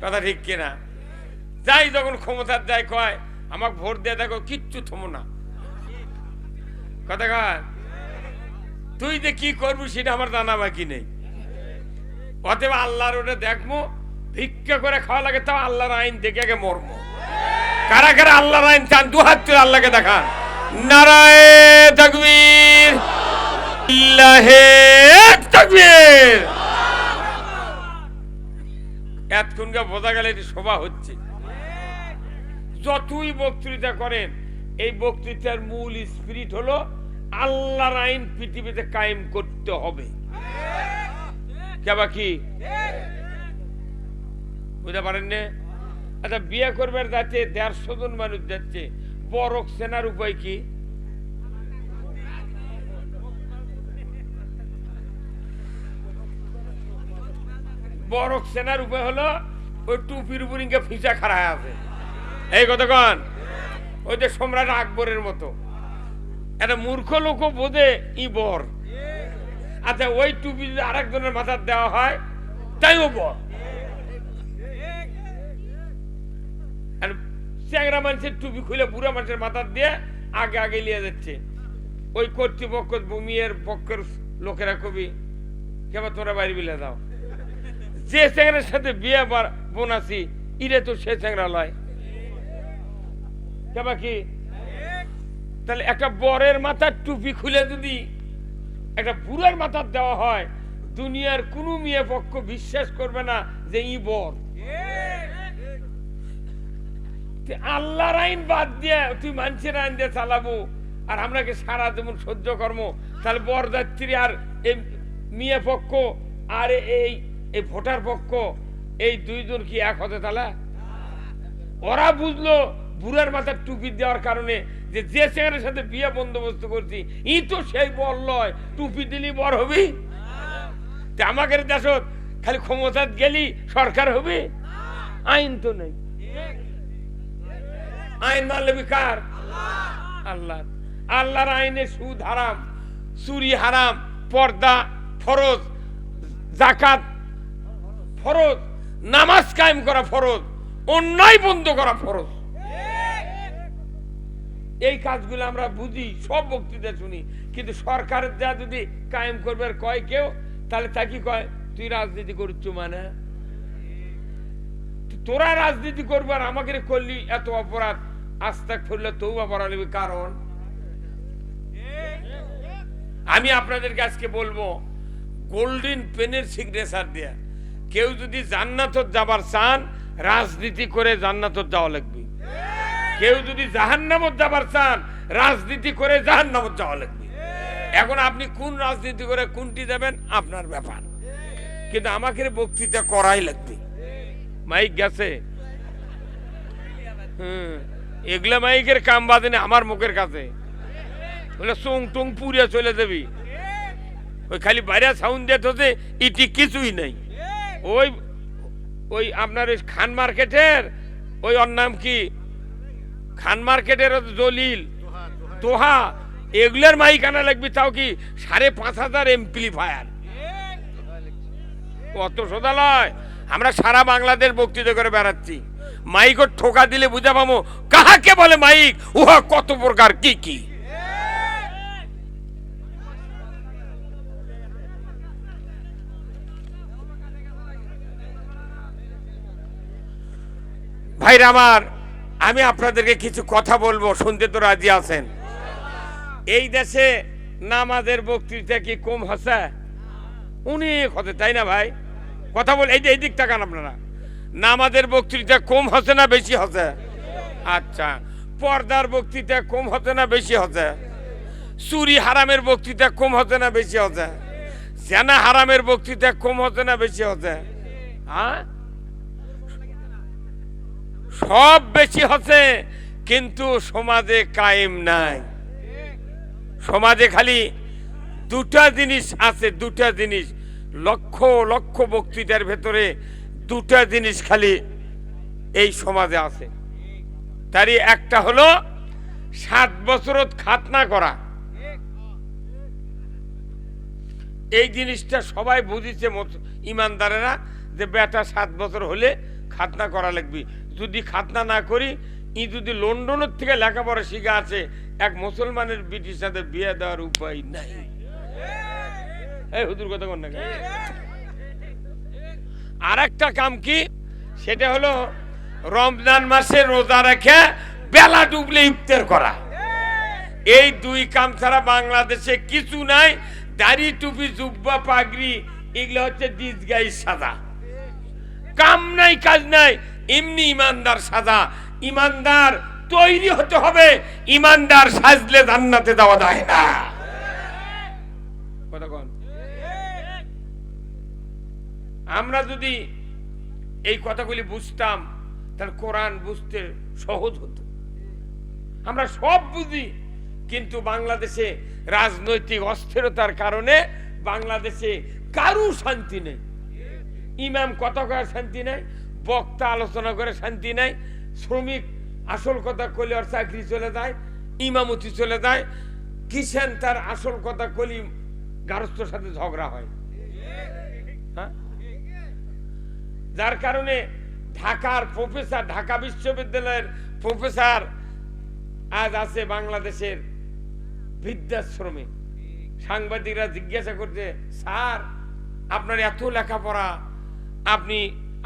কথা ঠিক কিনা? যাই যখন ক্ষমতার যায় কয় আমাকে ভোট দিয়ে দেখো, কিচ্ছু থমো না। কথা কয় তুই যে কি করবি সেটা আমার জানা বাকি নেই। অতএব আল্লাহর ওটা দেখবো, ভিক্ষা করে খাওয়া লাগে তাও আল্লাহর আইন দেখে আগে মরম। কারা কারা আল্লাহর আইন চান দু হাত তুলে আল্লাহকে দেখান। নারায়ে তাকবীর, আল্লাহে তাকবীর। এতক্ষণকে বোঝা গেল এটি শোভা হচ্ছে। যতই বক্তৃতা করেন, এই বক্তৃতার মূল স্পিরিট হলো আল্লাহর আইন পৃথিবীতে কায়েম করতে হবে। কি বুঝতে পারেন না? আচ্ছা, বিয়ে করবার যাচ্ছে 150 জন মানুষ যাচ্ছে, বরক সেনার উপায় কি? বরক সেনার উপায় হলো ওই টুপির উপর ইনকে ফিসা খাড়ায় আছে। এই কতক্ষণ ওই যে সম্রাট আকবরের মতো একটা মূর্খ লোক বোঝে ই বর। আচ্ছা, ওই টুপি যদি আরেকজনের মাথার দেওয়া হয় তাইও বর। চ্যাংরা মানুষের টুপি খুলে বুড়া মানুষের মাথার দিয়ে আগে আগে নিয়ে যাচ্ছে। ওই কর্তৃপক্ষ মেয়ের পক্ষের লোকেরা কবি কেবল তোরা বাড়ি বিলে দাও। যে চ্যাংরার সাথে বিয়ে বোনাছি ইরে তো সে চ্যাংরা লয়। কেবা কি? তাহলে একটা বরের মাথার টুপি খুলে যদি একটা বুড়ার মাথার দেওয়া হয়, দুনিয়ার কোন মেয়ে পক্ষ বিশ্বাস করবে না যে ই বর। আল্লাহর আইন বাদ দিয়ে তুই মানুষের আইন দিয়ে চালাবো, আর আমরাকে সারা যেমন সহ্য কর্ম। তাহলে বরযাত্রী আর এই মেয়ে পক্ষ আর এই ভোটার পক্ষ, এই দুইজন কি এক হতে? তাহলে ওরা বুঝলো বুড়ার মাথার টুপি দেওয়ার কারণে যে চ্যাংরার সাথে বিয়ে বন্দোবস্ত করছি ই তো সেই বর লয়, টুপি দিলি বর হবি। আমাদের দেশ খালি ক্ষমতা গেলি সরকার হবে, আইন তো নেই। আইন মানলে কার? আল্লাহ। আল্লাহর আইনে সুদ হারাম, চুরি হারাম, পর্দা ফরজ, যাকাত ফরজ, নামাজ কায়েম করা ফরজ, অন্যায় বন্ধ করা ফরজ। এই কাজগুলো আমরা বুঝি, সব বক্তৃতা শুনি, কিন্তু সরকারের যা যদি কায়েম করবে কয় কেউ, তাহলে তা কি কয়? তুই রাজনীতি করছ মানে? তোরা রাজনীতি করবার আমাকে করলি এত অপরাধ, আস্তাগফিরুল্লাহ তওবা পড়া লাগবে। কারণ আমি আপনাদেরকে আজকে বলবো, গোল্ডেন পেনের সিগনেচার দেয়া কেউ যদি জান্নাতত যাবার চান, রাজনীতি করে জান্নাতত যাওয়া লাগবে। কেউ যদি জাহান্নামত যাবার চান, রাজনীতি করে জাহান্নামত যাওয়া লাগবে। এখন আপনি কোন রাজনীতি করে কোনটি যাবেন আপনার ব্যাপার, কিন্তু আমাকে বক্তৃতা করাই লাগবে। মাইক গেছে, এগুলা মাইকের কাম বাজে না আমার মুখের কাছে, বলে চোং টোং পুড়িয়ে চলে যাবি। ওই খালি বাইরে সাউন্ড দিতে হচ্ছে, ইটি কিছুই নেই। ওই ওই আপনার ওই খান মার্কেটের ওই ওর নাম কি, খান মার্কেটের জলিল তোহা, এগুলার মাইক আনা লাগবে, তাও কি 5,500 এমপ্লিফায়ার। অত সোজা নয়। আমরা সারা বাংলাদেশ বক্তৃতা করে বেড়াচ্ছি, মাইক ঠোকা দিলে বুঝা পাবো কাহাকে বলে মাইক, উহা কত প্রকার কি কি। ভাইরা আমার, আমি আপনাদেরকে কিছু কথা বলবো, শুনতে তো রাজি আছেন? এই দেশে নামাজের বক্তৃতা কি কম হচ্ছে? অনেক হচ্ছে, তাই না ভাই? কথা বল, এই দিক তাকান আপনারা। নামাজের বক্তৃতা কম হচ্ছে না বেশি হচ্ছে? আচ্ছা, পর্দার বক্তৃতা কম হচ্ছে না বেশি হচ্ছে? চুরি হারামের বক্তৃতা কম হচ্ছে না বেশি হচ্ছে? জেনা হারামের বক্তৃতা কম হচ্ছে না বেশি হচ্ছে? হ্যাঁ, সব বেশি হচ্ছে, কিন্তু সমাজে কায়েম নাই। সমাজে খালি দুটা জিনিস আছে, দুটা জিনিস, লক্ষ লক্ষ বক্তৃতার ভেতরে দুটা জিনিস খালি এই সমাজে আছে। তারই একটা হলো 7 বছরত খাতনা করা। এই জিনিসটা সবাই বুঝিছে ইমানদারেরা, যে বেটা 7 বছর হলে খাতনা করা লাগবে। যদি খাতনা না করি, ই যদি লন্ডনের থেকে লেখাপড়া শিখা আছে, এক মুসলমানের বিটির সাথে বিয়ে দেওয়ার উপায় নাই। এই হুজুর কথা কোন না। আর একটা কাম কি, সেটা হলো রমজান মাসে রোজা রেখে বেলা ডুবলে ইফতার করা। এই দুই কাম ছাড়া বাংলাদেশে কিছু নাই। দাড়ি টুপি জুব্বা পাগড়ি এগুলো হচ্ছে ডিসগাইজ সাজা, কাম নাই কাজ নাই, এমনি ইমানদার সাজা। ইমানদার তৈরি হতে হবে, ইমানদার সাজলে জান্নাতে যাওয়া যায় না। কথা কোন? আমরা যদি এই কথাগুলি বুঝতাম, তাহলে কোরআন বুঝতে সহজ হতো। আমরা সব বুঝি, কিন্তু বাংলাদেশে রাজনৈতিক অস্থিরতার কারণে বাংলাদেশে কারু শান্তি নেই। ইমাম কথা কয়ে শান্তি নাই, বক্তা আলোচনা করে শান্তি নাই, শ্রমিক আসল কথা কইলে ওর চাকরি চলে যায়, ইমামতি চলে যায়, কিষান তার আসল কথা কলি গারস্থর সাথে ঝগড়া হয়। হ্যাঁ, যার কারণে ঢাকার প্রফেসর, ঢাকা বিশ্ববিদ্যালয়ের প্রফেসর আজ আছে বাংলাদেশের বৃদ্ধাশ্রমে। সাংবাদিকরা জিজ্ঞাসা করছে, স্যার আপনার এত লেখাপড়া,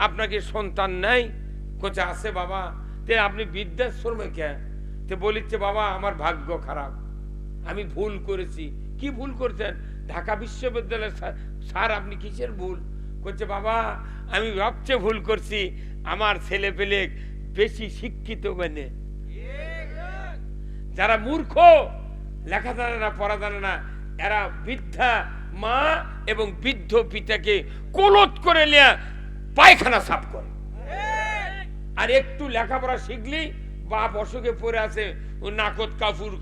আপনাকে সন্তান নাই? কোচা আছে বাবা। তে আপনি বৃদ্ধাশ্রমে কে? তে বলিচ্ছে, বাবা আমার ভাগ্য খারাপ, আমি ভুল করেছি। কি ভুল করছেন? ঢাকা বিশ্ববিদ্যালয়ের স্যার আপনি কিসের ভুল? করছে, বাবা আমি ভাবছে ভুল করছি, আমার ছেলে পেলে বেশি শিক্ষিত মানে যারা মূর্খ, লেখা জানে না, পড়া জানে না, এরা বৃদ্ধা মা এবং বৃদ্ধ পিতাকে কোলত করে নিয়ে পায়খানা সাফ করে। আর একটু লেখাপড়া শিখলি, বাপ অসুখে পড়ে আছে, ও নাকত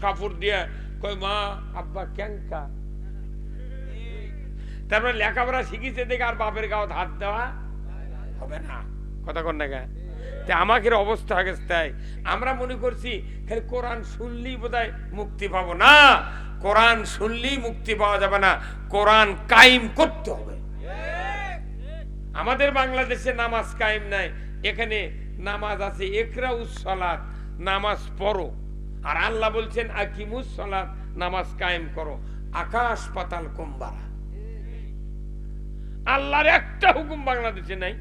কাপড় দিয়ে কয়, মা আব্বা ক্যাঙ্কা। তারপরে লেখাপড়া শিখিছে দেখে আর বাপের গাও হাত দেওয়া হবে না। কথা কন না? আমাদের অবস্থা হয়ে গেছে। তাই আমরা মনে করছি খালি কোরআন শুনলেই বোধহয় মুক্তি পাবো। না, কোরআন শুনলেই মুক্তি পাওয়া যাবে না, কোরআন কায়েম করতে হবে। আমাদের বাংলাদেশে নামাজ কায়েম নাই। এখানে নামাজ আছে, ইকরাউস সালাত, নামাজ পড়ো। আর আল্লাহ বলছেন আকিমুস সালাত, নামাজ কায়েম করো। আকাশ পাতাল কম বাড়া। আল্লাহর একটা হুকুম বাংলাদেশে নাই।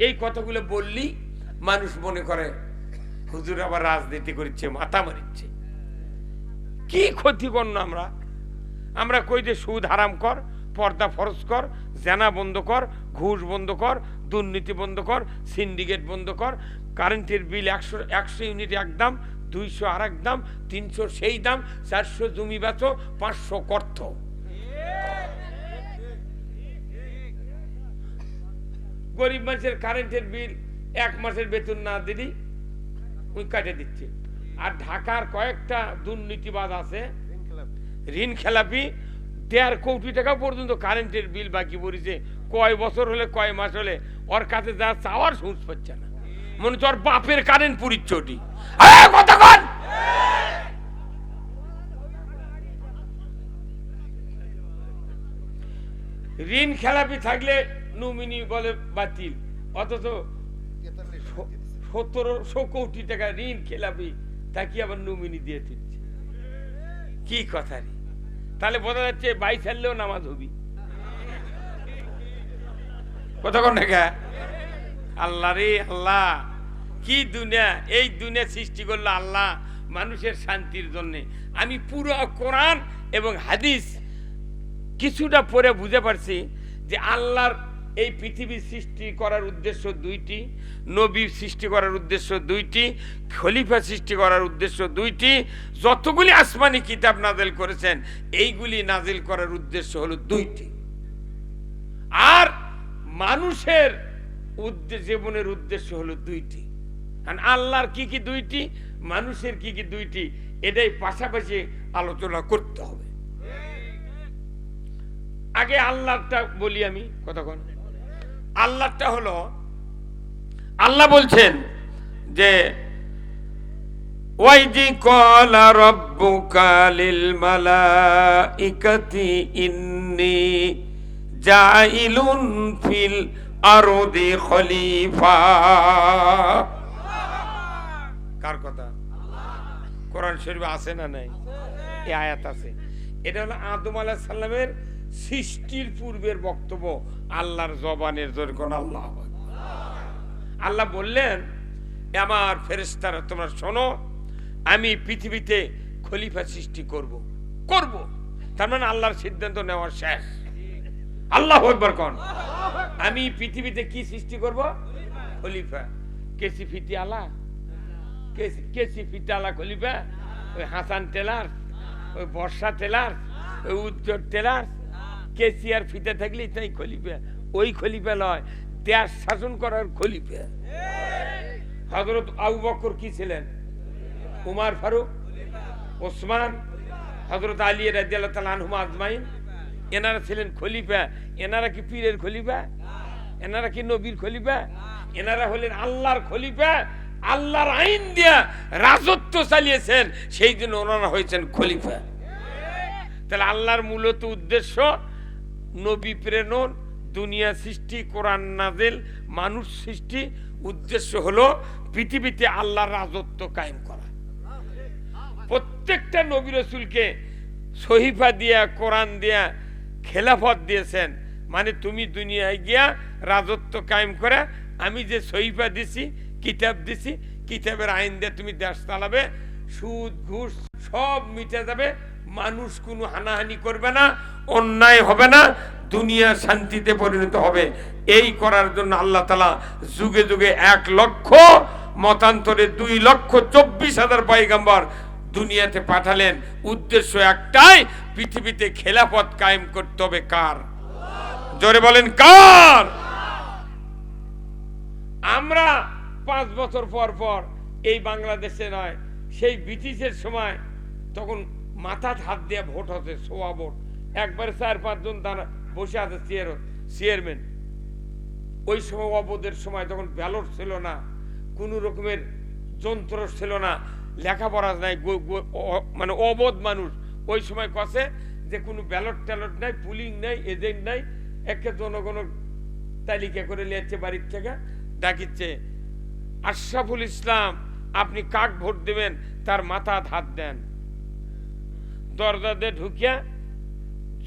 এই কথাগুলো বললি মানুষ মনে করে হুজুর আবার রাজনীতি করছে, মাথা মারিচ্ছে। কি ক্ষতি করল আমরা কই যে সুদ হারাম কর, পর্দা ফরজ কর, জেনা বন্ধ কর, ঘুষ বন্ধ কর, দুর্নীতি বন্ধ কর, সিন্ডিকেট বন্ধ কর, কারেন্টের বিল 100 ইউনিট এক দাম, 200 আর এক দাম, 300 সেই দাম, 400 জমি বেচো, 500 কর্থ। গরিব মানুষের কারেন্টের বিল 1 মাসের বেতন না দিলি ওই কাটে দিচ্ছে। আর ঢাকার কয়েকটা দুর্নীতিবাজ আছে, ঋণ খেলাপি, 1.5 কোটি টাকা পর্যন্ত কারেন্টের বিল বাকি পড়েছে। কয় বছর হলে, কয় মাস হলে ওর কাছে যা চাওয়ার সুযোগ পাচ্ছে না। মনে হচ্ছে ওর বাপের কারেন্ট পুরিচ্ছে ওটি। ঋণ খেলাপি থাকলে নমিনি বলে বাতিল, অথচ 1700 কোটি টাকা ঋণ খেলাপি তাকে আবার নমিনি দিয়ে দিচ্ছে। কি কথা রে? তাহলে বোঝা যাচ্ছে 22 সালেও নামাজ হবি। কথা কোন না? আল্লাহ রে আল্লাহ, কি দুনিয়া! এই দুনিয়া সৃষ্টি করলো আল্লাহ মানুষের শান্তির জন্য। আমি পুরো কোরআন এবং হাদিস কিছুটা পরে বুঝে পারছি যে আল্লাহর এই পৃথিবী সৃষ্টি করার উদ্দেশ্য দুইটি, নবী সৃষ্টি করার উদ্দেশ্য দুইটি, খলিফা সৃষ্টি করার উদ্দেশ্য দুইটি, যতগুলি আসমানি কিতাব নাজিল করেছেন এইগুলি নাজিল করার উদ্দেশ্য হলো দুইটি। আর মানুষের জীবনের উদ্দেশ্য হলো দুইটি। আল্লাহর কি কি দুইটি, মানুষের কি কি দুইটি, এটাই পাশাপাশি আলোচনা করতে হবে। আগে আল্লাহটা বলি আমি। কতক্ষণ আল্লাহটা হলো, আল্লাহ বলছেন যে ওয়াইজি ক্বালা রাব্বুকা লিল মালাইকাতি ইন্নী জাইলুন ফিল আরদি খলিফা। কার কথা? কোরআন শরীফে আছে না নাই? এই আয়াত আছে। এটা হলো আদম আলাইহিস সালামের সৃষ্টির পূর্বের বক্তব্য আল্লাহর জবানের জোরে কোন আল্লাহ। আল্লাহ বললেন, আমার ফেরেশতারা তোমরা শোনো, আমি পৃথিবীতে খলিফা সৃষ্টি করব। তার মানে আল্লাহর সিদ্ধান্ত নেওয়া শেষ। আল্লাহু আকবার কোন। আমি পৃথিবীতে কি সৃষ্টি করব? খলিফা। কেসি ফিটি আলা, কেসি ফিটি আলা খলিফা। ওই হাসান টেলার, ওই বর্ষা টেলার, ওই উজ্জ্বল টেলার, কেসি আর ফিতে থাকলেই তাই খলিফা। ওই খলিফা লয়, দেশ শাসন করার খলিফা। হযরত আবু বকর কি ছিলেন? উমর ফারুক, ওসমান, হযরত আলী রাদিয়াল্লাহু তাআলা আনহুম আজমাইন, এনারা ছিলেন খলিফা। এনারা কি পীরের খলিফা? এনারা কি নবীর খলিফা? এনারা হলেন আল্লাহর খলিফা। আল্লাহর আইন দিয়া রাজত্ব চালিয়েছেন, সেই জন্য ওনারা হয়েছেন খলিফা। তাহলে আল্লাহর মূলত উদ্দেশ্য নবী প্রেরণ, দুনিয়া সৃষ্টি, কোরআন নাযিল, মানুষ সৃষ্টি। উদ্দেশ্য হলো পৃথিবীতে আল্লাহর রাজত্ব কায়েম করা। প্রত্যেকটা নবী রাসূলকে সহিফা দিয়া, কোরআন দিয়া খেলাফত দিয়েছেন। মানে তুমি দুনিয়ায় গিয়া রাজত্ব কায়েম করে, আমি যে সহিফা দিছি, কিতাব দিছি, কিতাবের আইন দিয়ে তুমি দেশ চালাবে, সুদ ঘুষ সব মিটে যাবে, মানুষ কোনো হানাহানি করবে না, অন্যায় হবে না, দুনিয়া শান্তিতে পরিণত হবে। এই করার জন্য আল্লাহ তাআলা যুগে যুগে 1 লক্ষ, মতান্তরে 2,24,000 পয়গম্বর দুনিয়াতে পাঠালেন। উদ্দেশ্য একটাই, পৃথিবীতে খেলাফত কায়েম করতে হবে। কার? জোরে বলেন কার? আমরা 5 বছর পর পর এই বাংলাদেশে নয়, সেই ব্রিটিশের সময় তখন মাথায় হাত দিয়ে ভোট হচ্ছে, সোয়া ভোট। একবারে 4-5 জন তারা বসে আছে চেয়ারম্যান। ওই সময় অবদের সময় তখন ব্যালট ছিল না, কোনো রকমের যন্ত্র ছিল না, লেখাপড়া নাই, মানে অবধ মানুষ। ওই সময় কষে যে কোনো ব্যালট ট্যালট নাই, পুলিং নাই, এজেন্ট নাই, একে জনগণ তালিকা করে নিয়েছে বাড়ির থেকে, ডাকিচ্ছে, আশরাফুল ইসলাম আপনি কাক ভোট দেবেন, তার মাথা হাত দেন। দরজা দিয়ে ঢুকিয়া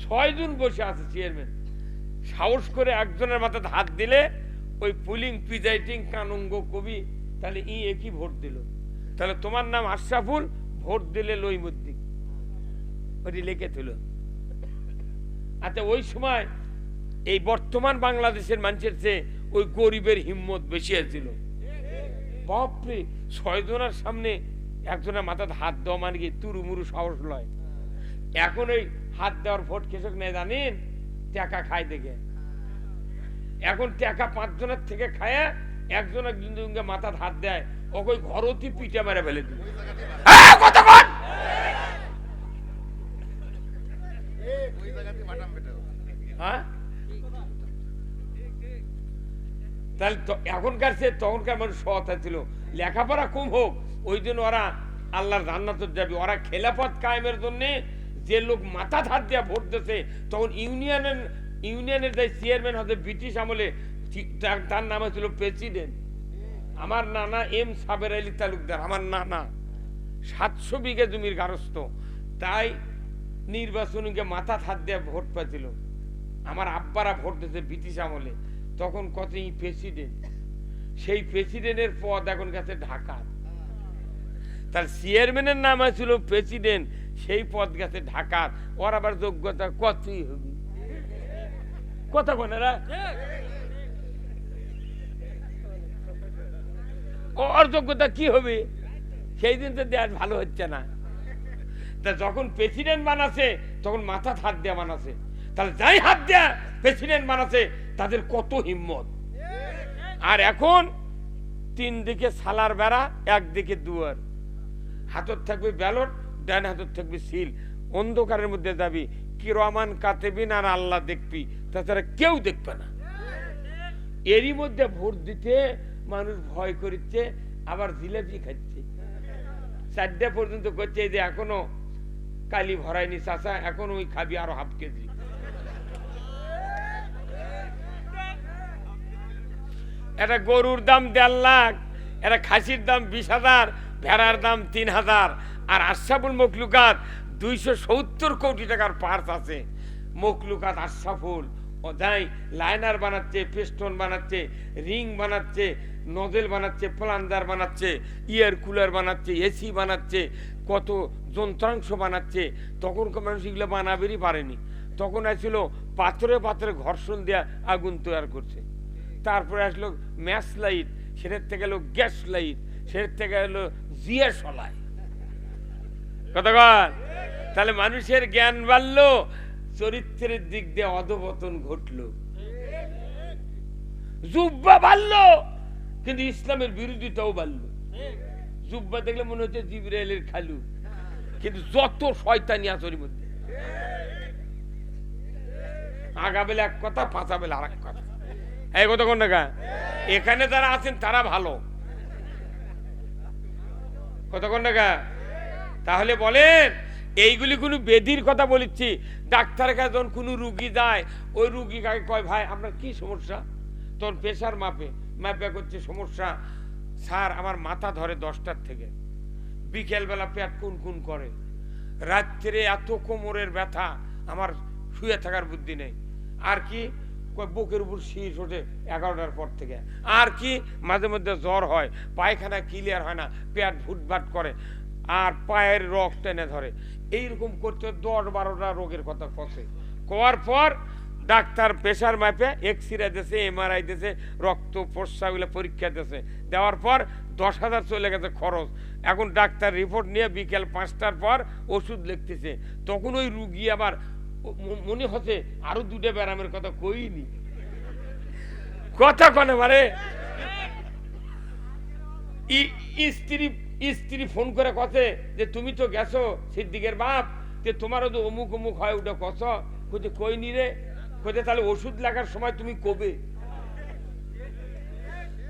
6 জন বসে আছে চেয়ারম্যান, সাহস করে একজনের মাথায় হাত দিলে ওই পুলিং প্রিজাইডিং কানুঙ্গ কবি তাহলে একই ভোট দিল। তাহলে তোমার নাম আশরাফুল, ভোট দিলে লইমুদ্দিন, ওটি লিখে দিল। আচ্ছা, ওই সময় এই বর্তমান বাংলাদেশের মানুষের চেয়ে ওই গরিবের হিম্মত বেশি ছিল। বাপরে, 6 জনের সামনে একজনের মাথায় হাত দেওয়া মানে কি তুরুমুরু সাহস লয়। এখন ওই হাত দেওয়ার ভোট কৃষক নেই জানেন, টাকা খায় দেখে। এখন টাকা 5 জনের থেকে খায়, একজন একজনকে মাথায় হাত দেয়, ওকে ঘরতি পিঠে মেরে ফেলে দিল। হ্যাঁ, তাহলে এখনকার সে তখনকার মানুষ সৎ ছিল, লেখাপড়া কম হোক, ওই জন্য ওরা আল্লাহর জান্নাতে যাবে। ওরা খেলাফত কায়েমের জন্য যে লোক মাথা হাত দিয়ে ভোট দিয়েছে, তখন ইউনিয়নের যে চেয়ারম্যান হতে ব্রিটিশ আমলে, তার নাম ছিল প্রেসিডেন্ট। আমার নানা এম সাবের আলী তালুকদার, আমার নানা 700 বিঘা জমির গারস্থ, তাই নির্বাচনীকে মাথা হাত দিয়ে ভোট পাচ্ছিল। আমার আব্বারা ভোট দিয়েছে ব্রিটিশ আমলে, তখন কত প্রেসিডেন্ট, সেই প্রেসিডেন্টের পদ এখন গেছে ঢাকা। তার চেয়ারম্যানের নাম ছিল প্রেসিডেন্ট, সেই পদ গেছে ঢাকা। ওর আবার যোগ্যতা কতই হবে, কথা বলেরা, ওর যোগ্যতা কি হবে? সেই দিন তো দেশ ভালো হচ্ছে না। তা যখন প্রেসিডেন্ট বানাছে তখন মাথা হাত দেয়া বানাছে, তাহলে যাই হাত দেয়া প্রেসিডেন্ট বানাছে তাদের কত হিম্মত। আর এখন 3 দিকে সালার বেড়া, একদিকে দুয়ার, হাতত থাকবে ব্যালট, ডান হাতত থাকবে সিল, অন্ধকারের মধ্যে যাবি, কিরমান কাতেবিন আর আল্লাহ দেখবি, তাছাড়া কেউ দেখবে না। এরই মধ্যে ভোট দিতে মানুষ ভয় করছে, আবার জিলাপি খাচ্ছে। 4টা পর্যন্ত করছে যে এখনো কালি ভরায়নি চাচা, এখন ওই খাবি আরো ½ কেজি। একটা গরুর দাম 1.5 লাখ, একটা খাসির দাম 20,000, ভেড়ার দাম 3,000, আর আশরাফুল মখলুকাত 270 কোটি টাকার পার্স আছে। মখলুকাত আশরাফুল ও যাই লাইনার বানাচ্ছে, পেস্টন বানাচ্ছে, রিং বানাচ্ছে, নজেল বানাচ্ছে, প্লাঞ্জার বানাচ্ছে, ইয়ার কুলার বানাচ্ছে, এসি বানাচ্ছে, কত যন্ত্রাংশ বানাচ্ছে। তখনকার মানুষ এগুলো বানাবেরই পারেনি। তখন আসছিল পাথরে পাথরে ঘর্ষণ দেওয়া আগুন তৈরি করছে। তারপরে আসলো ম্যাচ লাইট, সেটার থেকে এলো গ্যাস লাইট, সেটার থেকে এলো জিয়া সলাই। কতক্ষণ? তাহলে মানুষের জ্ঞান বাড়লো, চরিত্রের দিক দিয়ে অধপতন ঘটলো। জুব্বা বাড়লো, কিন্তু ইসলামের বিরোধিতাও বাড়লো। জুব্বা দেখলে মনে হচ্ছে জিবরাইলের খালু, কিন্তু যত শয়তানি আছে ওর মধ্যে। আগাবেলা এক কথা, পাঁচা বেলা আর এক কথা। এই কতক্ষণ টাকা এখানে যারা আছেন তারা ভালো। কতক্ষণ টাকা? তাহলে বলেন এইগুলি কোনো বেদির কথা বলেছি। ডাক্তারের কাছে যখন কোনো রুগী যায়, ওই রুগী কাকে কয়, ভাই আপনার কি সমস্যা? তখন প্রেশার মাপে করছে সমস্যা, স্যার আমার মাথা ধরে 10টার থেকে, বিকেলবেলা পেট কুন করে, রাত্রে এত কোমরের ব্যথা, আমার শুয়ে থাকার বুদ্ধি নেই। আর কি বুকের উপর শীষ ওঠে 11টার পর থেকে। আর কি মাঝে মধ্যে জ্বর হয়, পায়খানা ক্লিয়ার হয় না, পেট ভুটভাট করে, আর পায়ের রক টেনে ধরে। এইরকম করতে 10-12টা রোগের কথা কষে কোয়ার পর ডাক্তার প্রেশার মাপে এক্সরে দিয়েছে, এমআরআই দিয়েছে, রক্ত প্রস্রাবগুলো পরীক্ষা দিয়েছে, দেওয়ার পর 10,000 চলে গেছে খরচ। এখন ডাক্তার রিপোর্ট নিয়ে বিকেল 5টার পর ওষুধ লিখতেছে। তখন ওই রুগী আবার মনে হচ্ছে আরো 2টা ব্যারামের কথা কইনি। কথা কনে মানে স্ত্রী ফোন করে কথা যে তুমি তো গেছো সিদ্দিকের বাপ, যে তোমারও তো অমুক অমুক হয়, ওটা কছ কোথায় কইনি রে, কোথায় তাহলে ওষুধ লাগার সময় তুমি কবে?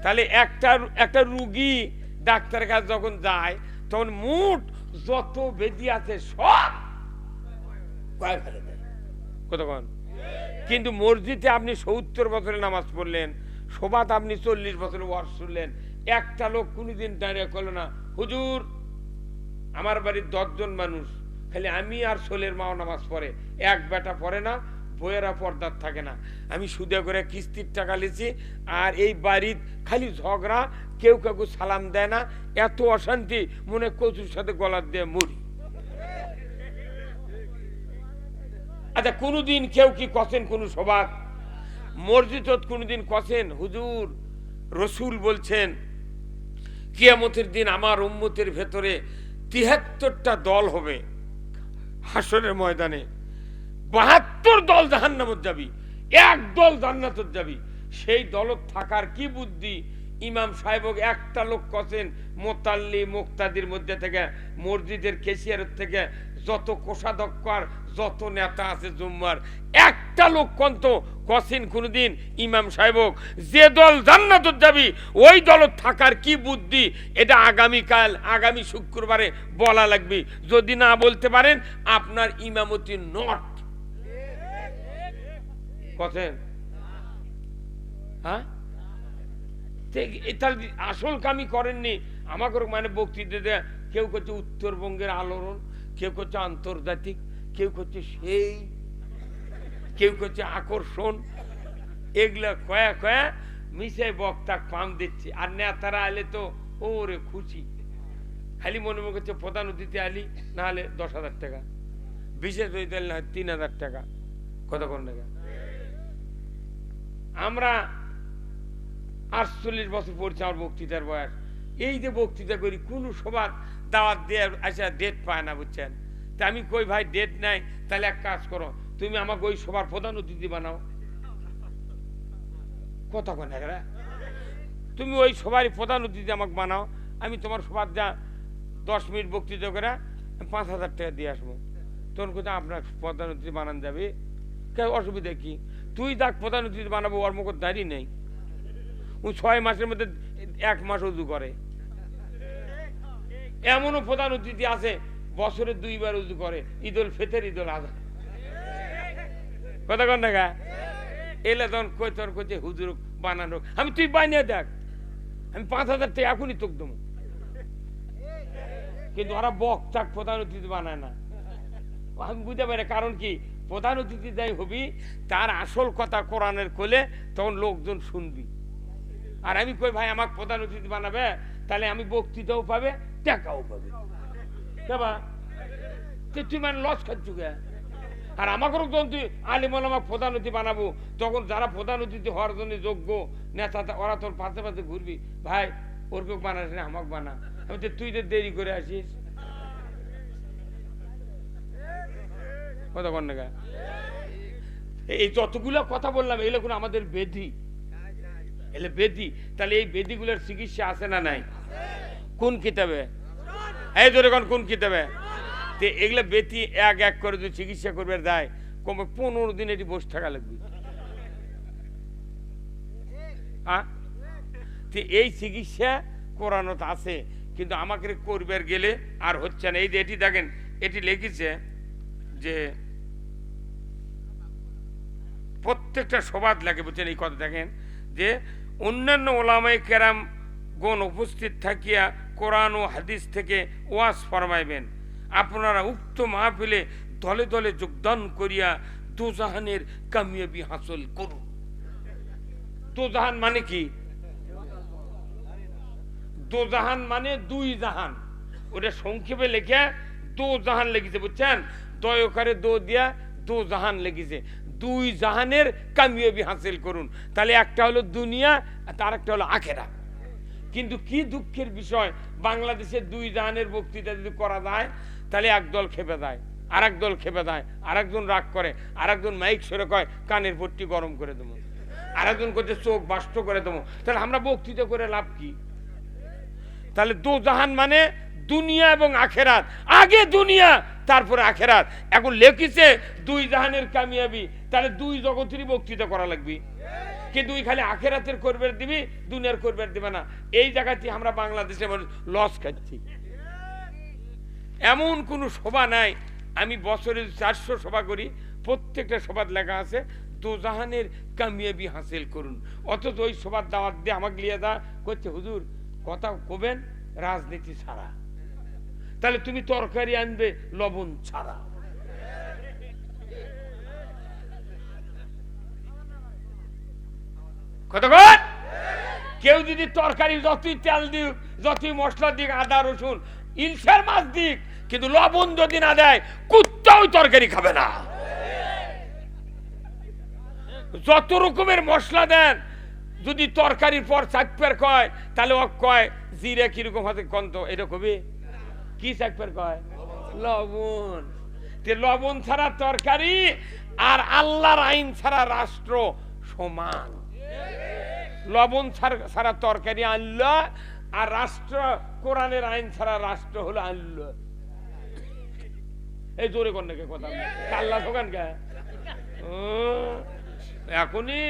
তাহলে একটা রুগী ডাক্তারের কাছে যখন যায়, তখন মুঠ যত বেদি আছে সব কয় ফেলে দেয়। কতক্ষণ? কিন্তু মসজিদে আপনি 70 বছরের নামাজ পড়লেন, সবাত আপনি 40 বছরের ওয়াজ শুনলেন, একটা লোক কোনোদিন দাঁড়িয়ে করলো না, হুজুর আমার বাড়ির 10 জন মানুষ, খালি আমি আর সোলের মাও নামাজ পড়ে, এক বেটা পড়ে না, বইয়েরা পর্দার থাকে না, আমি সুদে করে কিস্তির টাকা লিছি, আর এই বাড়ির খালি ঝগড়া, কেউ কাউকে সালাম দেয় না, এত অশান্তি, মনে কচুর সাথে গলার দিয়ে মরি। আচ্ছা কোনদিন কেউ কি কছেন কোন সবাক মসজিদ কোনদিন কছেন হুজুর রসুল বলছেন কিয়ামতের দিন আমার উম্মতের ভেতরে ৭৩টা দল হবে, হাসরের ময়দানে ৭২ দল জাহান্নামে যাবি, এক দল জান্নাতে যাবি। সেই দলত থাকার কি বুদ্ধি? ইমাম সাহেব একটা লোক কছেন মোতাল্লি মুক্তাদির মধ্যে থেকে, মসজিদের কেশিয়ারের থেকে, যত কোষাধ্যক্ষ আর যত নেতা আছে জুম্মার, একটা লোক কন্ত কছেন কোনদিন ইমাম সাহেব যে দল জান্নাতে যাবি ওই দলত থাকার কি বুদ্ধি? এটা আগামীকাল আগামী শুক্রবারে বলা লাগবে। যদি না বলতে পারেন আপনার ইমামতি নট। কছেন? হ্যাঁ, আসল কামি করেননি। আমাকে মানে বক্তৃতা কেউ করছে উত্তরবঙ্গের আলোড়ন, কেউ করছে আন্তর্জাতিক, কেউ করছে সেই, কেউ করছে আকর্ষণ, এগুলা কয়া মিশে বক্তা পাম দিচ্ছে। আর নেতারা আলে তো ওরে খুশি, খালি মনে মনে করছে প্রধান অতিথি আলি না হলে 10,000 টাকা, বিশেষ অতিথি আলি না হয় 3,000 টাকা। কতক্ষণ টাকা? আমরা 48 বছর পড়ছে আমার বক্তৃতার বয়স। এই যে বক্তৃতা করি কোন সবার দাওয়াত দিয়ে আসা ডেট পায় না, বুঝছেন? তা আমি কই ভাই ডেট নাই, তাহলে এক কাজ করো তুমি আমাকে ওই সবার প্রধান অতিথি বানাও। কথা কন, তুমি ওই সবারই প্রধান অতিথি আমাকে বানাও, আমি তোমার সবার যা 10 মিনিট বক্তৃতা করে 5,000 টাকা দিয়ে আসবো। তখন কোথায় আপনার প্রধান অতিথি বানান যাবে, কেউ অসুবিধা কি? তুই দেখ প্রধান অতিথি বানাবো, ওর মুখ দাঁড়িয়ে নেই, ও 6 মাসের মধ্যে 1 মাস উজু করে। এমনও প্রধান অতিথি আছে বছরে 2 বার উজু করে, ঈদুল ফিতর ঈদুল আজহা। কথা কন না? এলে তখন কই তোর কইছে হুজুর বানানো, আমি তুই বানিয়ে দেখ, আমি 5,000 টাকা এখনই তোকে দেবো। কিন্তু ওরা বক্তাক প্রধান অতিথি বানায় না। আমি বুঝতে পারি কারণ কি, প্রধান অতিথি যাই হবি তার আসল কথা কোরআনের কোলে, তখন লোকজন শুনবি। আর আমি কই ভাই আমাকে প্রধান অতিথি বানাবে, তাহলে আমি বক্তৃতাও পাবে, টাকাও পাবে। তুই মানে লস খাচ্ছু কে? আর আমাকেও যখন তুই আলিমুল আমাকে প্রধান অতিথি বানাবো, তখন যারা প্রধান অতিথি হওয়ার জন্য যোগ্য নেতা ওরা তোর পাশে পাশে ঘুরবি, ভাই ওর কেউ বানাস না, আমাকে বানা। আমি তো তুই তো দেরি করে আসিস কথা কন না। এই যতগুলো কথা বললাম এগুলো কোনো আমাদের বেধি, এলে বেধি। তাহলে এই বেধিগুলোর চিকিৎসা আছে না নাই? কোন কিতাবে? এই ধরে কোন কিতাবে? এগুলো বেতি এক এক করে যদি চিকিৎসা করবে দেয়, কমে 15 দিন এটি বসে থাকা লাগবে। এই চিকিৎসা কোরআনত আছে, কিন্তু আমাকে করবে গেলে আর হচ্ছে না। এই যে এটি দেখেন, এটি লিখেছে যে প্রত্যেকটা সবাদ লাগে, বুঝছেন এই কথা দেখেন, যে অন্যান্য ওলামায়ে কেরাম গণ উপস্থিত থাকিয়া কোরআন ও হাদিস থেকে ওয়াজ ফরমাইবেন। আপনারা উক্ত মাহফিলে দলে দলে যোগদান করিয়া দোজাহানের কামিয়াবি হাসিল করুন। দোজাহান মানে কি? দোজাহান মানে 2 জাহান, ওটা সংক্ষেপে লেখা দোজাহান লেগেছে, বুঝছেন? দয়কারে দো দিয়া দোজাহান লেগেছে। 2 জাহানের কামিয়াবি হাসিল করুন। তাহলে একটা হলো দুনিয়া আর তার একটা হলো আখেরাত। কিন্তু কি দুঃখের বিষয়, বাংলাদেশে 2 জাহানের বক্তৃতা যদি করা যায়, তাহলে একদল খেপে যায়, আর একদল খেপে যায়, আর একজন রাগ করে, আর একজন মাইক সরে কয় কানের পট্টি গরম করে দেবো, আর একজন করছে চোখ বাষ্ট করে দেবো। তাহলে আমরা বক্তৃতা করে লাভ কি? তাহলে 2 জাহান মানে দুনিয়া এবং আখেরাত। আগে দুনিয়া তারপরে আখেরাত। এখন লেখিছে 2 জাহানের কামিয়াবি, তাহলে 2 জগতেরই বক্তৃতা করা লাগবে। কিন্তু খালি আখেরাতের করবে দিবি, দুনিয়ার করবে দিবে না। এই জায়গাতে আমরা বাংলাদেশে লস খাচ্ছি। এমন কোনো সভা নাই, আমি বছরে 400 সভা করি, প্রত্যেকটা সভার লেখা আছে দোজাহানের কামিয়াবি হাসিল করুন। অথচ ওই সভার দাওয়াত দিয়ে আমাকে লিয়ে দা করছে, হুজুর কথা কবেন রাজনীতি ছাড়া। তাহলে তুমি তরকারি আনবে লবণ ছাড়া। কতক্ষণ কেউ যদি তরকারি যতই তেল দিক, যতই মশলা দিক, আদা রসুন ইলশার মাছ দিক, কিন্তু লবণ যদি না দেয় কুত্তাও তরকারি খাবে না। যত রকমের মশলা দেন, যদি তরকারির পর চাকপের কয়, তাহলে ও কয় জিরে কিরকম হাতে কন্ত এরকমই কি চাকপের কয় লবণ। লবণ ছাড়া তরকারি আর আল্লাহর আইন ছাড়া রাষ্ট্র সমান। লবণ ছাড়া তরকারি আল্লাহ, আর রাষ্ট্র কোরআনের আইন ছাড়া রাষ্ট্র হলো আল্লাহ। এই জোরে কন্যাকে কথা কাল্লা দোকান কে এখনই